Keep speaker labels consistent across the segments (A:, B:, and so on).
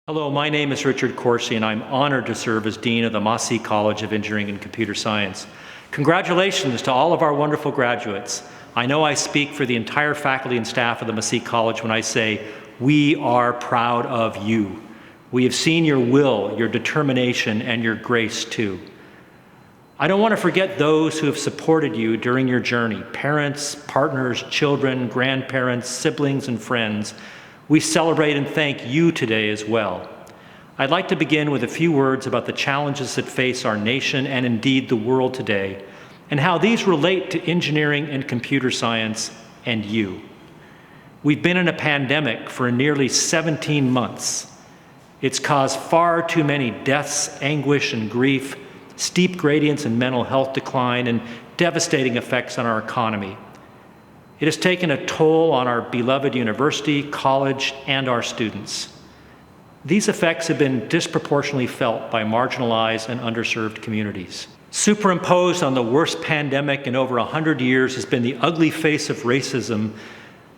A: Hello, my name is Richard Corsi, and I'm honored to serve as Dean of the Maseeh College of Engineering and Computer Science. Congratulations to all of our wonderful graduates. I know I speak for the entire faculty and staff of the Maseeh College when I say, we are proud of you. We have seen your will, your determination, and your grace too. I don't want to forget those who have supported you during your journey, parents, partners, children, grandparents, siblings, and friends. We celebrate and thank you today as well. I'd like to begin with a few words about the challenges that face our nation and indeed the world today, and how these relate to engineering and computer science and you. We've been in a pandemic for nearly 17 months. It's caused far too many deaths, anguish, and grief, steep gradients in mental health decline, and devastating effects on our economy. It has taken a toll on our beloved university, college, and our students. These effects have been disproportionately felt by marginalized and underserved communities. Superimposed on the worst pandemic in over 100 years has been the ugly face of racism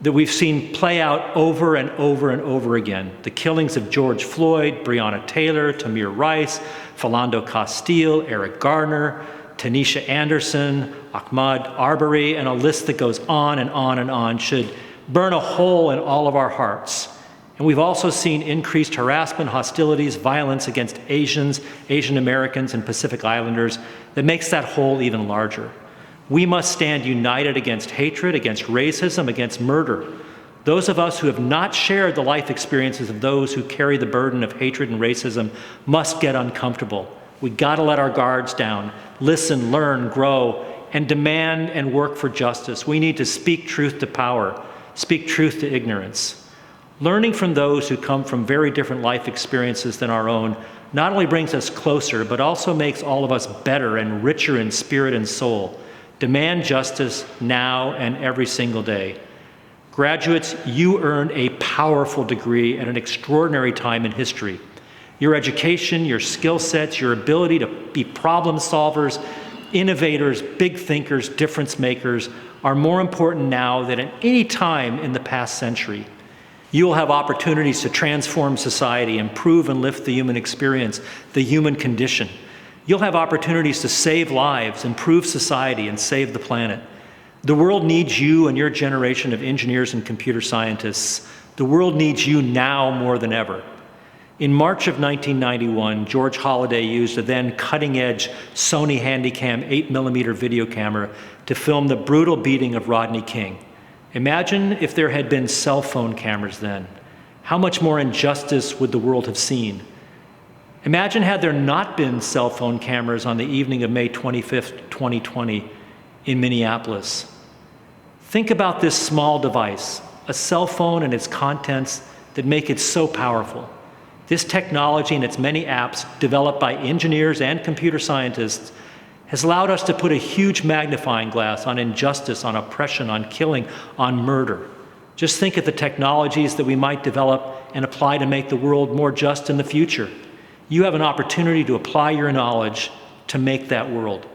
A: that we've seen play out over and over and over again. The killings of George Floyd, Breonna Taylor, Tamir Rice, Philando Castile, Eric Garner, Tanisha Anderson, Ahmaud Arbery, and a list that goes on and on and on should burn a hole in all of our hearts. And we've also seen increased harassment, hostilities, violence against Asians, Asian Americans, and Pacific Islanders that makes that hole even larger. We must stand united against hatred, against racism, against murder. Those of us who have not shared the life experiences of those who carry the burden of hatred and racism must get uncomfortable. We gotta let our guards down, listen, learn, grow, and demand and work for justice. We need to speak truth to power, speak truth to ignorance. Learning from those who come from very different life experiences than our own not only brings us closer, but also makes all of us better and richer in spirit and soul. Demand justice now and every single day. Graduates, you earned a powerful degree at an extraordinary time in history. Your education, your skill sets, your ability to be problem solvers, innovators, big thinkers, difference makers are more important now than at any time in the past century. You will have opportunities to transform society, improve and lift the human experience, the human condition. You'll have opportunities to save lives, improve society, and save the planet. The world needs you and your generation of engineers and computer scientists. The world needs you now more than ever. In March of 1991, George Holliday used a then cutting-edge Sony Handycam 8mm video camera to film the brutal beating of Rodney King. Imagine if there had been cell phone cameras then. How much more injustice would the world have seen? Imagine had there not been cell phone cameras on the evening of May 25th, 2020 in Minneapolis. Think about this small device, a cell phone and its contents that make it so powerful. This technology and its many apps developed by engineers and computer scientists has allowed us to put a huge magnifying glass on injustice, on oppression, on killing, on murder. Just think of the technologies that we might develop and apply to make the world more just in the future. You have an opportunity to apply your knowledge to make that world.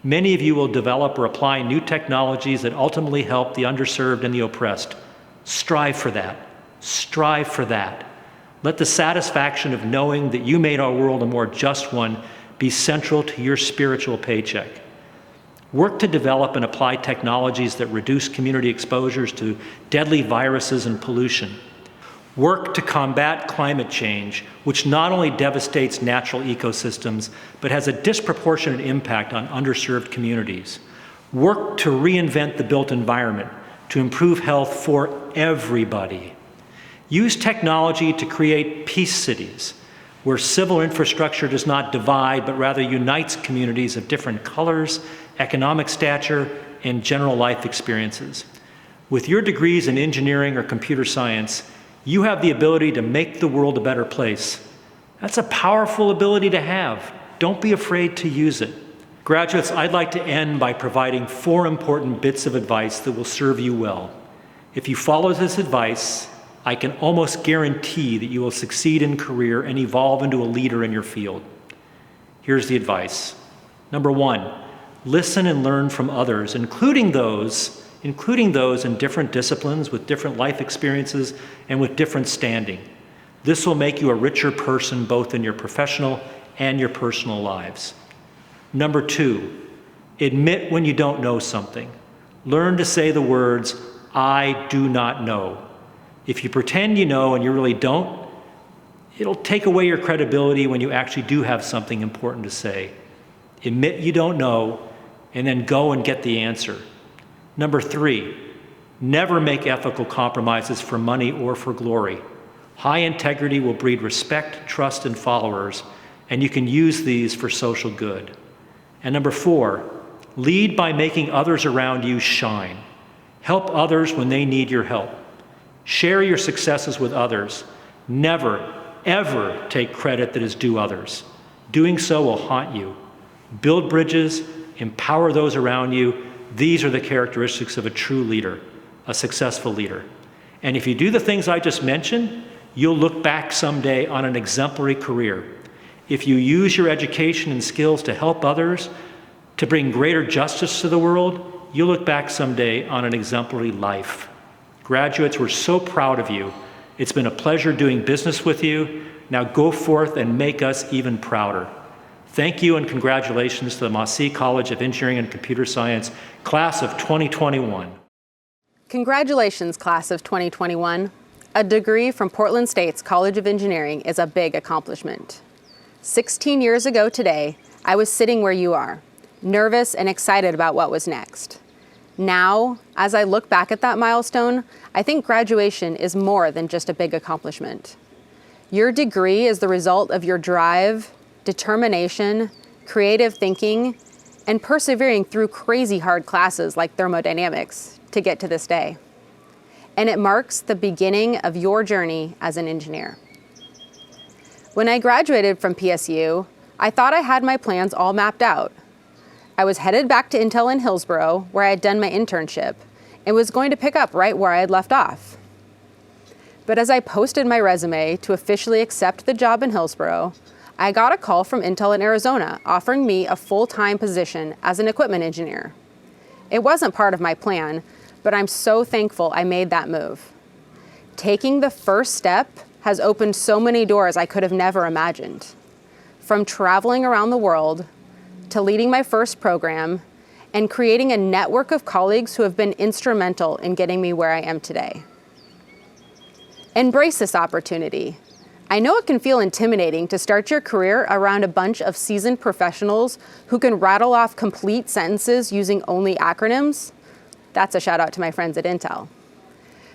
A: Many of you will develop or apply new technologies that ultimately help the underserved and the oppressed. Strive for that. Strive for that. Let the satisfaction of knowing that you made our world a more just one be central to your spiritual paycheck. Work to develop and apply technologies that reduce community exposures to deadly viruses and pollution. Work to combat climate change, which not only devastates natural ecosystems, but has a disproportionate impact on underserved communities. Work to reinvent the built environment, to improve health for everybody. Use technology to create peace cities, where civil infrastructure does not divide, but rather unites communities of different colors, economic stature, and general life experiences. With your degrees in engineering or computer science, you have the ability to make the world a better place. That's a powerful ability to have. Don't be afraid to use it. Graduates, I'd like to end by providing 4 important bits of advice that will serve you well. If you follow this advice, I can almost guarantee that you will succeed in career and evolve into a leader in your field. Here's the advice. Number 1, listen and learn from others, including those in different disciplines with different life experiences and with different standing. This will make you a richer person both in your professional and your personal lives. Number 2, admit when you don't know something. Learn to say the words, "I do not know." If you pretend you know and you really don't, it'll take away your credibility when you actually do have something important to say. Admit you don't know, and then go and get the answer. Number 3, never make ethical compromises for money or for glory. High integrity will breed respect, trust, and followers, and you can use these for social good. And number 4, lead by making others around you shine. Help others when they need your help. Share your successes with others. Never, ever take credit that is due others. Doing so will haunt you. Build bridges, empower those around you. These are the characteristics of a true leader, a successful leader. And if you do the things I just mentioned, you'll look back someday on an exemplary career. If you use your education and skills to help others, to bring greater justice to the world, you'll look back someday on an exemplary life. Graduates, we're so proud of you. It's been a pleasure doing business with you. Now go forth and make us even prouder. Thank you and congratulations to the Maseeh College of Engineering and Computer Science, class of 2021.
B: Congratulations, class of 2021. A degree from Portland State's College of Engineering is a big accomplishment. 16 years ago today, I was sitting where you are, nervous and excited about what was next. Now, as I look back at that milestone, I think graduation is more than just a big accomplishment. Your degree is the result of your drive, determination, creative thinking, and persevering through crazy hard classes like thermodynamics to get to this day. And it marks the beginning of your journey as an engineer. When I graduated from PSU, I thought I had my plans all mapped out. I was headed back to Intel in Hillsboro, where I had done my internship, and was going to pick up right where I had left off. But as I posted my resume to officially accept the job in Hillsboro, I got a call from Intel in Arizona offering me a full-time position as an equipment engineer. It wasn't part of my plan, but I'm so thankful I made that move. Taking the first step has opened so many doors I could have never imagined. From traveling around the world, to leading my first program, and creating a network of colleagues who have been instrumental in getting me where I am today. Embrace this opportunity. I know it can feel intimidating to start your career around a bunch of seasoned professionals who can rattle off complete sentences using only acronyms. That's a shout out to my friends at Intel.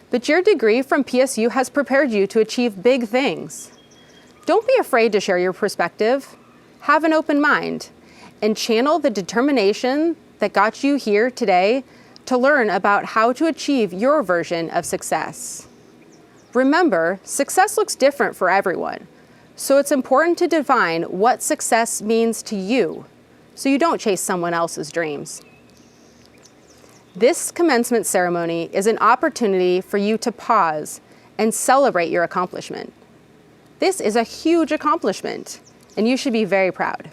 B: But your degree from PSU has prepared you to achieve big things. Don't be afraid to share your perspective. Have an open mind and channel the determination that got you here today to learn about how to achieve your version of success. Remember, success looks different for everyone, so it's important to define what success means to you so you don't chase someone else's dreams. This commencement ceremony is an opportunity for you to pause and celebrate your accomplishment. This is a huge accomplishment, and you should be very proud.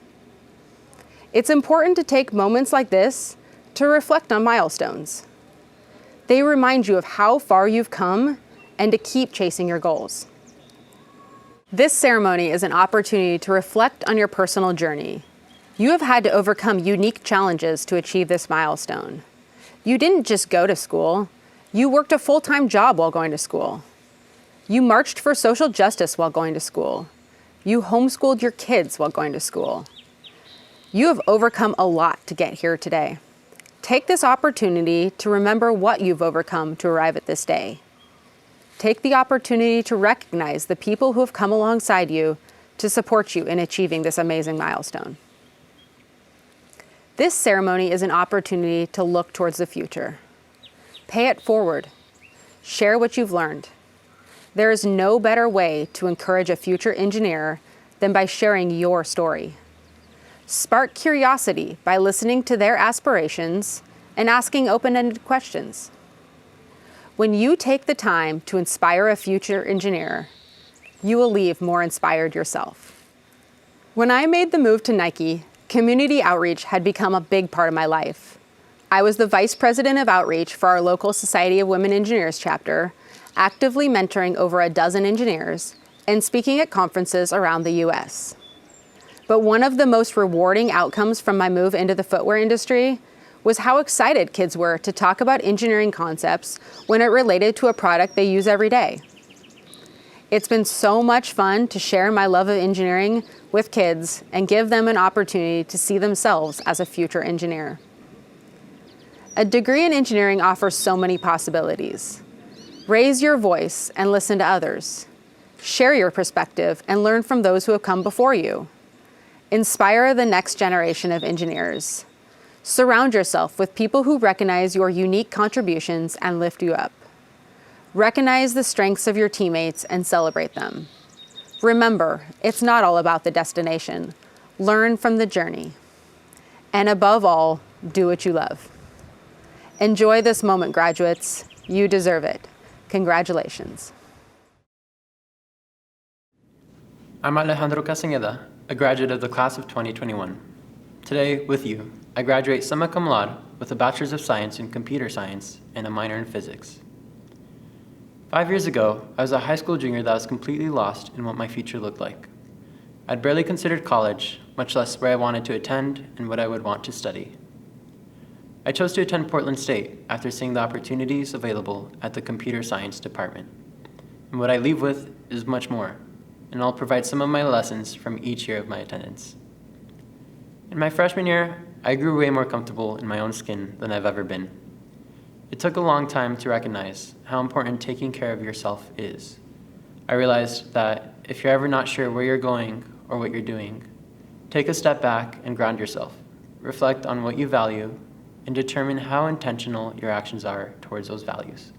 B: It's important to take moments like this to reflect on milestones. They remind you of how far you've come and to keep chasing your goals. This ceremony is an opportunity to reflect on your personal journey. You have had to overcome unique challenges to achieve this milestone. You didn't just go to school, you worked a full-time job while going to school. You marched for social justice while going to school. You homeschooled your kids while going to school. You have overcome a lot to get here today. Take this opportunity to remember what you've overcome to arrive at this day. Take the opportunity to recognize the people who have come alongside you to support you in achieving this amazing milestone. This ceremony is an opportunity to look towards the future. Pay it forward. Share what you've learned. There is no better way to encourage a future engineer than by sharing your story. Spark curiosity by listening to their aspirations and asking open-ended questions. When you take the time to inspire a future engineer, you will leave more inspired yourself. When I made the move to Nike, community outreach had become a big part of my life. I was the vice president of outreach for our local Society of Women Engineers chapter, actively mentoring over a dozen engineers and speaking at conferences around the US. But one of the most rewarding outcomes from my move into the footwear industry was how excited kids were to talk about engineering concepts when it related to a product they use every day. It's been so much fun to share my love of engineering with kids and give them an opportunity to see themselves as a future engineer. A degree in engineering offers so many possibilities. Raise your voice and listen to others. Share your perspective and learn from those who have come before you. Inspire the next generation of engineers. Surround yourself with people who recognize your unique contributions and lift you up. Recognize the strengths of your teammates and celebrate them. Remember, it's not all about the destination. Learn from the journey. And above all, do what you love. Enjoy this moment, graduates. You deserve it. Congratulations.
C: I'm Alejandro Castañeda, a graduate of the class of 2021. Today, with you, I graduate summa cum laude with a Bachelor's of Science in Computer Science and a minor in Physics. 5 years ago, I was a high school junior that was completely lost in what my future looked like. I'd barely considered college, much less where I wanted to attend and what I would want to study. I chose to attend Portland State after seeing the opportunities available at the computer science department. And what I leave with is much more, and I'll provide some of my lessons from each year of my attendance. In my freshman year, I grew way more comfortable in my own skin than I've ever been. It took a long time to recognize how important taking care of yourself is. I realized that if you're ever not sure where you're going or what you're doing, take a step back and ground yourself. Reflect on what you value and determine how intentional your actions are towards those values.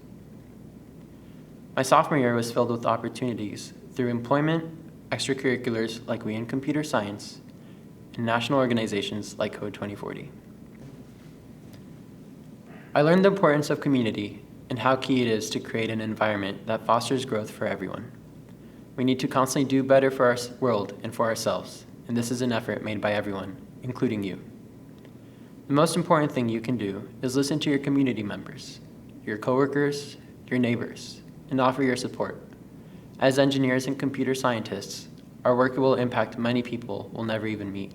C: My sophomore year was filled with opportunities through employment, extracurriculars like We in Computer Science, and national organizations like Code 2040. I learned the importance of community and how key it is to create an environment that fosters growth for everyone. We need to constantly do better for our world and for ourselves, and this is an effort made by everyone, including you. The most important thing you can do is listen to your community members, your coworkers, your neighbors, and offer your support. As engineers and computer scientists, our work will impact many people we'll never even meet.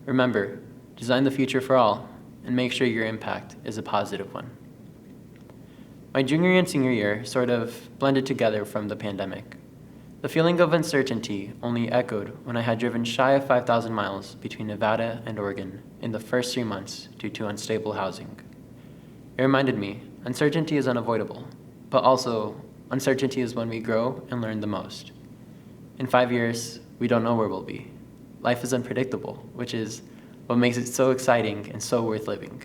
C: Remember, design the future for all, and make sure your impact is a positive one. My junior and senior year sort of blended together from the pandemic. The feeling of uncertainty only echoed when I had driven shy of 5,000 miles between Nevada and Oregon in the first 3 months due to unstable housing. It reminded me, uncertainty is unavoidable, but also uncertainty is when we grow and learn the most. In 5 years, we don't know where we'll be. Life is unpredictable, which is what makes it so exciting and so worth living.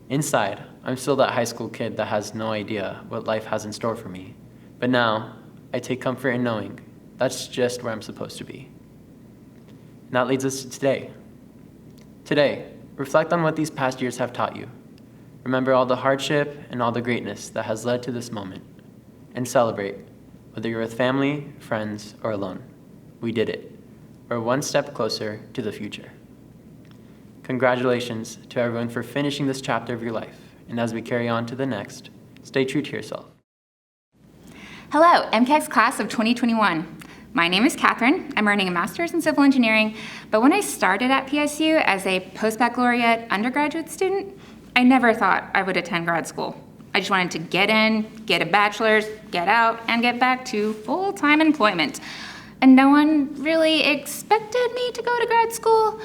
C: Inside, I'm still that high school kid that has no idea what life has in store for me. But now, I take comfort in knowing that's just where I'm supposed to be. And that leads us to today. Today, reflect on what these past years have taught you. Remember all the hardship and all the greatness that has led to this moment. And celebrate, whether you're with family, friends, or alone. We did it. We're one step closer to the future. Congratulations to everyone for finishing this chapter of your life. And as we carry on to the next, stay true to yourself.
D: Hello, MCAX class of 2021. My name is Catherine. I'm earning a master's in civil engineering, but when I started at PSU as a post-baccalaureate undergraduate student, I never thought I would attend grad school. I just wanted to get in, get a bachelor's, get out, and get back to full-time employment. And no one really expected me to go to grad school.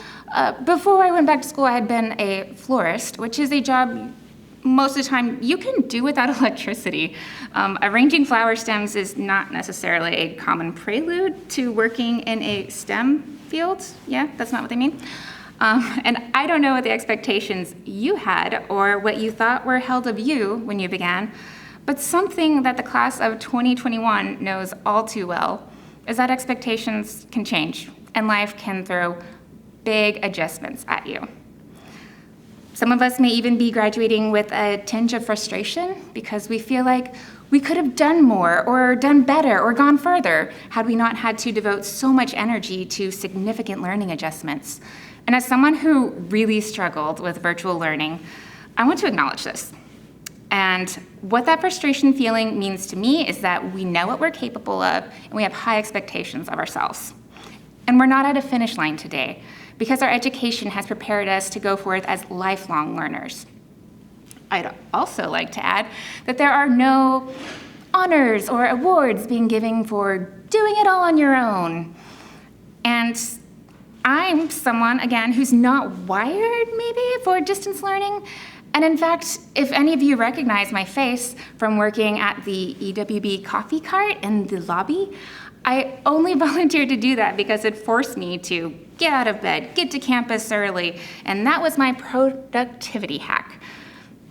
D: Before I went back to school, I had been a florist, which is a job most of the time you can do without electricity. Arranging flower stems is not necessarily a common prelude to working in a STEM field. Yeah, that's not what they mean. And I don't know what the expectations you had or what you thought were held of you when you began, but something that the class of 2021 knows all too well is that expectations can change and life can throw big adjustments at you. Some of us may even be graduating with a tinge of frustration because we feel like we could have done more or done better or gone further had we not had to devote so much energy to significant learning adjustments. And as someone who really struggled with virtual learning, I want to acknowledge this. And what that frustration feeling means to me is that we know what we're capable of and we have high expectations of ourselves. And we're not at a finish line today because our education has prepared us to go forth as lifelong learners. I'd also like to add that there are no honors or awards being given for doing it all on your own. And I'm someone, again, who's not wired maybe for distance learning. And in fact, if any of you recognize my face from working at the EWB coffee cart in the lobby, I only volunteered to do that because it forced me to get out of bed, get to campus early, and that was my productivity hack.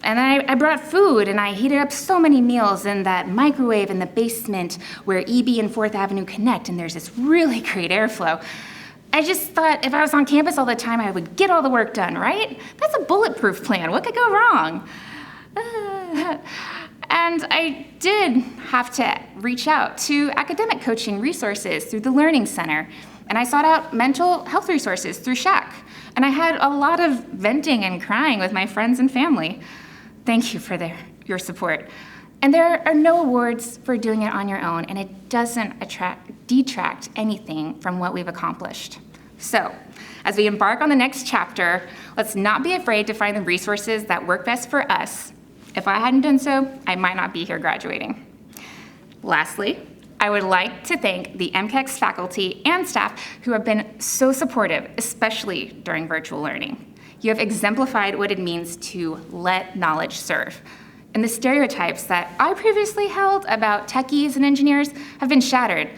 D: And I brought food and I heated up so many meals in that microwave in the basement where EB and 4th Avenue connect, and there's this really great airflow. I just thought if I was on campus all the time, I would get all the work done, right? That's a bulletproof plan. What could go wrong? And I did have to reach out to academic coaching resources through the Learning Center. And I sought out mental health resources through SHAC. And I had a lot of venting and crying with my friends and family. Thank you for your support. And there are no awards for doing it on your own, and it doesn't detract anything from what we've accomplished. So, as we embark on the next chapter, let's not be afraid to find the resources that work best for us. If I hadn't done so, I might not be here graduating. Lastly, I would like to thank the MCAX faculty and staff who have been so supportive, especially during virtual learning. You have exemplified what it means to let knowledge serve. And the stereotypes that I previously held about techies and engineers have been shattered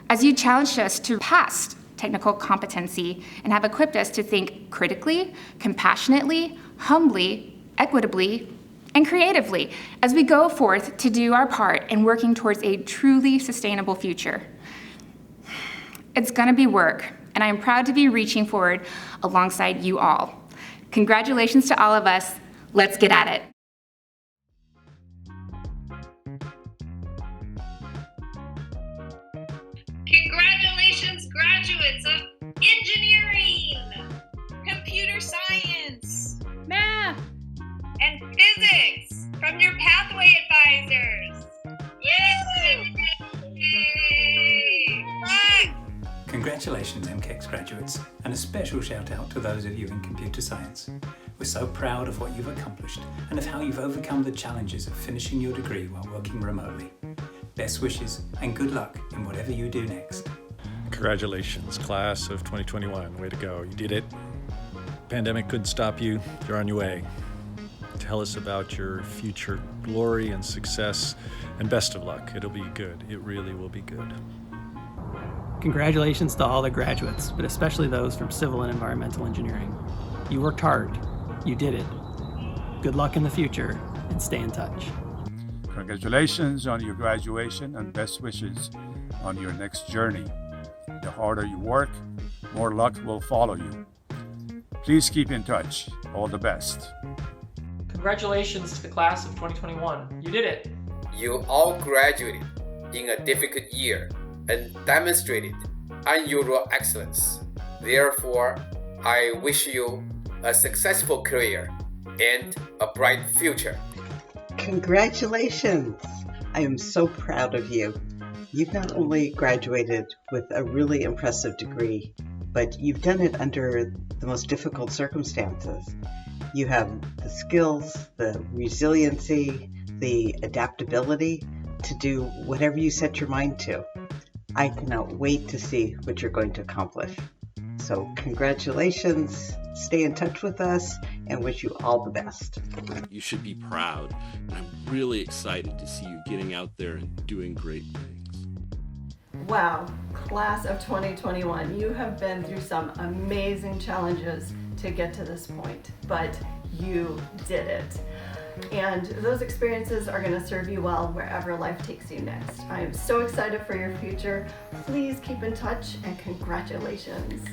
D: as you challenged us to past technical competency and have equipped us to think critically, compassionately, humbly, equitably, and creatively as we go forth to do our part in working towards a truly sustainable future. It's gonna be work, and I'm proud to be reaching forward alongside you all. Congratulations to all of us. Let's get at it.
E: Congratulations, graduates of engineering, computer science,
F: Math,
E: and physics from your pathway advisors. Yay! Yay!
G: Congratulations, MCAX graduates, and a special shout out to those of you in computer science. We're so proud of what you've accomplished and of how you've overcome the challenges of finishing your degree while working remotely. Best wishes and good luck in whatever you do next.
H: Congratulations, class of 2021. Way to go. You did it. Pandemic couldn't stop you. You're on your way. Tell us about your future glory and success, and best of luck. It'll be good. It really will be good.
I: Congratulations to all the graduates, but especially those from civil and environmental engineering. You worked hard. You did it. Good luck in the future, and stay in touch.
J: Congratulations on your graduation and best wishes on your next journey. The harder you work, more luck will follow you. Please keep in touch. All the best.
K: Congratulations to the class of 2021. You did it.
L: You all graduated in a difficult year and demonstrated unusual excellence. Therefore, I wish you a successful career and a bright future.
M: Congratulations! I am so proud of you. You've not only graduated with a really impressive degree, but you've done it under the most difficult circumstances. You have the skills, the resiliency, the adaptability to do whatever you set your mind to. I cannot wait to see what you're going to accomplish. So congratulations, stay in touch with us, and wish you all the best.
N: You should be proud. I'm really excited to see you getting out there and doing great things.
O: Wow, class of 2021, you have been through some amazing challenges to get to this point, but you did it. And those experiences are going to serve you well wherever life takes you next. I am so excited for your future. Please keep in touch and congratulations.